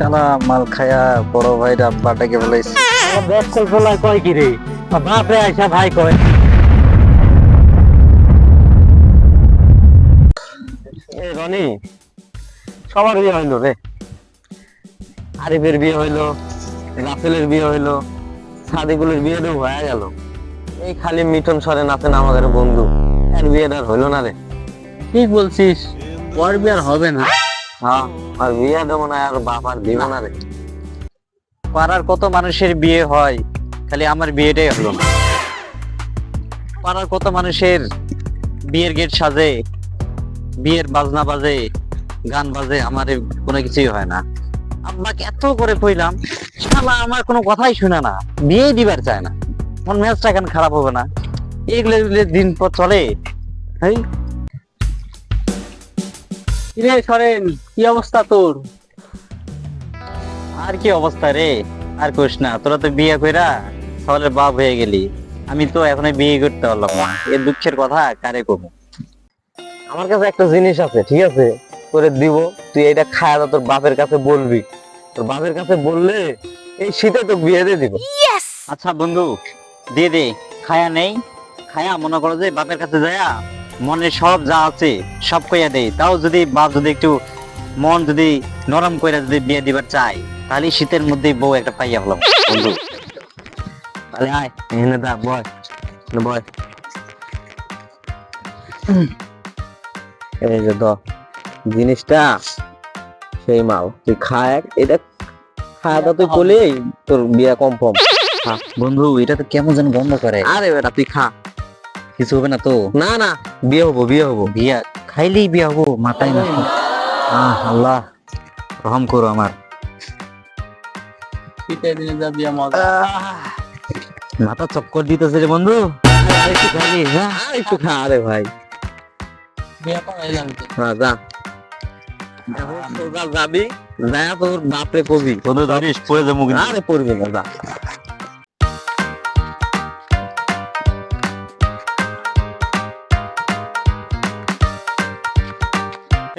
শালা মাল খায়া বড় ভাইরা বাটাকে ফেলাইছে। বেশ কল্পনা কয় কি রে বাপরে আইসা ভাই কয় এ রনি সবার বিয়ে হইলো রে। আরিফের বিয়ে হইলো, রাফেলের বিয়ে হইলো, সাদিকুলের বিয়ে তো হয়ে গেল। এই খালি মিঠন সরেন আছেন আমাদের বন্ধু, এর বিয়েটা আর হইলো না রে। ঠিক বলছিস, ওর বিয়ে আর হবে না। হ্যাঁ, আর বিয়ে দেবো না, আর বাপ আর দিব না রে। পাড়ার কত মানুষের বিয়ে হয়, খালি আমার বিয়েটাই হলো না। পাড়ার কত মানুষের বিয়ের গেট সাজে, বিয়ের বাজনা বাজে, গান বাজে, আমার কোনো কিছুই হয় না। আব্বাকে এত করে কইলাম, শালা আমার কোনো কথাই শুনে না, বিয়ে দিবার চায় না। মন মেজাজটা কেন খারাপ হবে না? এগুলো দিন পর চলে। এই কিরে সরেন, কি অবস্থা তোর? আর কি অবস্থা রে, আর কোস না। তোরা তো বিয়ে কইরা সকালের বাপ হয়ে গেলি, আমি তো এখনো বিয়ে করতে পারলাম না। এর দুঃখের কথা কারে কব? আমার কাছে একটা জিনিস আছে, ঠিক আছে, তোরে দিব, তুই এটা খায়া দাও, তোর বাপের কাছে বলবি। তোর বাপের কাছে বললে এই শীতে তো বিয়ে দিয়ে দিব। আচ্ছা বন্ধু, দিয়ে দে। খায়া নেই, খায়া মনে করো যে বাপের কাছে যায়া মনে সব যা আছে সব কইয়া দেই। তাও যদি বাপ যদি একটু মন যদি নরম কইরা যদি বিয়ে দিবার চাই, তাহলে শীতের মধ্যে বউ একটা পাইয়া হলাম বন্ধু। তাহলে আয় এখানে দা বয় বয়। এই যে জিনিসটা সেই মাল, তুই খায় এটা খাওয়া দাওয়া তুই বলেই তোর বিয়ে কনফার্ম। বন্ধু, এটা তো কেমন যেন গন্ধ করে। আরে বেটা তুই খা, কিছু হবে না তো? না না, বিয়ে হবো বিয়ে হবো। বিয়া খাইলেই বিয়া হবো? মাথায় না। আল্লাহ রহম করো আমার। শীতের দিনে যা বিয়ে মজা। মাথা চক্কর দিতেছে রে বন্ধু। আরেকটু খাইলি, হ্যাঁ? আর একটু খা। আরে ভাই বিয়ে করাই লাগবে। হ্যাঁ যা, তোরা যাবি, যা তোর বাপরে কবি। বন্ধু ধরিস, পড়ে যাবো কিন্তু। আরে পড়বি না, যা।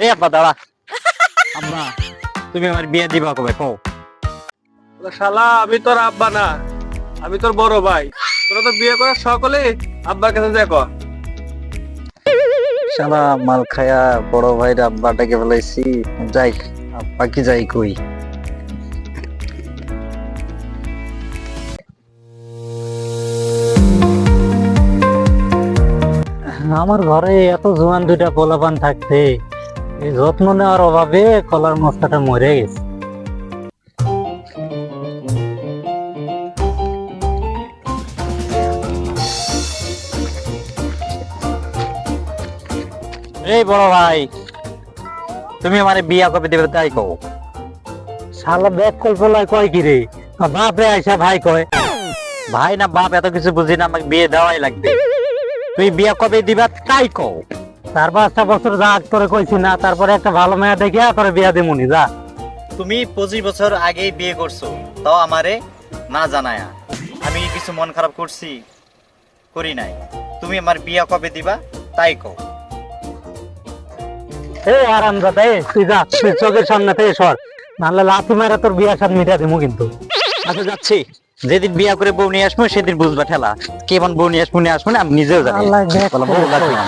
এই আব্বা দাঁড়া। আম্মা, তুমি আমার বিয়ে দিবা কবে কও? শালা আমি তোর আব্বা না, আমি তোর বড় ভাই। তোরা তো বিয়ে করার সকলে আব্বার কাছে দেখো। শালা মাল খায়া বড় ভাইরা বাটাকে ফেলাইছি। যাই, আব্বা কি যাই কই। আমার ঘরে এত জোয়ান দুইটা পোলাপান থাকতে এই যত্ন নেওয়ার অভাবে কলার মস্তাটা মরে গেছে। এই বড় ভাই, তুমি আমার বিয়া কবে দেবে তাই কও? শালা ব্যাগ কল্পনায় কয় কি রে বাপরে আইসা ভাই কয়। ভাই না বাপ এত কিছু বুঝি না, আমাকে বিয়ে দেওয়াই লাগবে। তুমি বিয়া কবে দিবা তাই কও। 4-5টা বছর যা তোরে কইছি না, তারপরে একটা ভালো মেয়ে দেখে তোরে বিয়া দেমুনি যা। তুমি 25 বছর আগেই বিয়ে করছো, তাও আমারে না জানায়া। আমি কি কিছু মন খারাপ করছি? করি নাই। তুমি আমার বিয়া কবে দিবা তাই কও। এই আরাম দাদা, তুই যা, তুই চোখের সামনে থেকে সর, নাহলে লাথি মেরে তোর বিয়া সাথে মিটা দেবো কিন্তু। আচ্ছা যাচ্ছি, যেদিন বিয়া করে বউ নিয়ে আসবো সেদিন বুঝবা ঠেলা। কেমন বউ নিয়ে আসবো নিয়ে আসবো না আমি নিজেও জানি। আল্লাহ দেখ বলো, বউ লাগবে না।